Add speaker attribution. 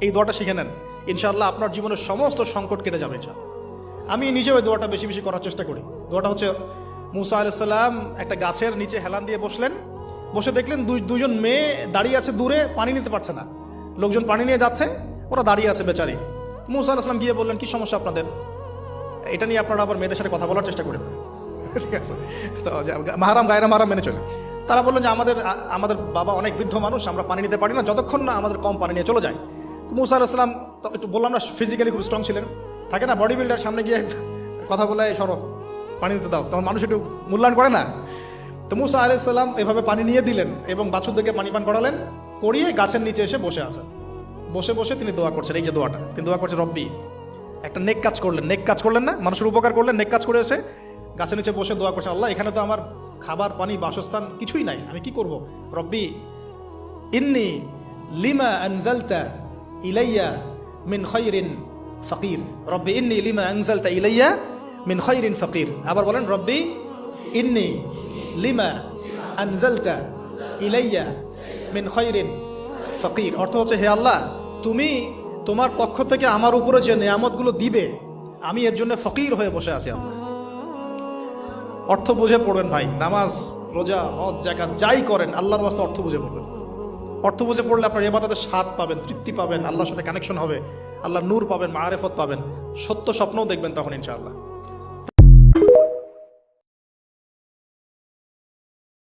Speaker 1: এই দোয়াটা শিখে নেন, ইনশাআল্লাহ আপনার জীবনের সমস্ত সংকট কেটে যাবে। আমি নিজেও এই দোয়াটা বেশি বেশি করার চেষ্টা করি। দোয়াটা হচ্ছে, মুসা আলাইহিস সালাম একটা গাছের নিচে হেলান দিয়ে বসলেন, বসে দেখলেন দুজন মেয়ে দাঁড়িয়ে আছে দূরে, পানি নিতে পারছে না। লোকজন পানি নিয়ে যাচ্ছে, ওরা দাঁড়িয়ে আছে বেচারি। মুসা আলাইহিস সালাম গিয়ে বললেন, কি সমস্যা আপনাদের? এটা নিয়ে আপনারা আবার মেয়েদের সাথে কথা বলার চেষ্টা করেন, ঠিক আছে? তো মাহারাম গায়রা মাহারাম মেনে চলে। তারা বললেন যে আমাদের বাবা অনেক বৃদ্ধ মানুষ, আমরা পানি নিতে পারি না যতক্ষণ না আমাদের কম পানি নিয়ে চলে যায়। তো মুসা আলাইহিস সালাম একটু বললাম না, ফিজিক্যালি খুব স্ট্রং ছিলেন, থাকে না বডি বিল্ডার, সামনে গিয়ে কথা বলে সরো পানি দিতে দাও, তখন মানুষ একটু মূল্যায়ন করে না। তো মুসা আলাইহিস সালাম এভাবে পানি নিয়ে দিলেন এবং বাছুরদেরকে পানি পান করালেন, করিয়ে গাছের নিচে এসে বসে আছেন। বসে বসে তিনি দোয়া করছেন, এই যে দোয়াটা তিনি দোয়া করছেন, রব্বি, একটা নেক কাজ করলেন, নেক কাজ করলেন না, মানুষের উপকার করলেন, নেক কাজ করে এসে গাছের নিচে বসে দোয়া করছেন, আল্লাহ এখানে তো আমার খাবার পানি বাসস্থান কিছুই নাই, আমি কি করব? রব্বি ইন্নি লিমা আনজালতা ইলাইয়া মিন খায়রিন ফাকির, রব্বি ইন্নি লিমা আনজালতা ইলাইয়া মিন খায়রিন ফাকির। আবার বলেন, রব্বি ইন্নি লিমা আনজালতা ইলাইয়া মিন খায়রিন ফাকির। অর্থ হচ্ছে, হে আল্লাহ, তুমি তোমার পক্ষ থেকে আমার উপরে যে নেয়ামতগুলো দিবে, আমি এর জন্য ফকির হয়ে বসে আছি আল্লাহ। অর্থ বুঝে পড়বেন ভাই, নামাজ রোজা হজ যাকাত যাই করেন আল্লাহর ওয়াস্তে অর্থ বুঝে পড়বেন। অর্থ বুঝে পড়লে আপনার ইবাদতের স্বাদ পাবেন, তৃপ্তি পাবেন, আল্লাহর সাথে কানেকশন হবে, আল্লাহর নূর পাবেন, মাআরিফত পাবেন, সত্য স্বপ্নও দেখবেন তখন ইনশাআল্লাহ।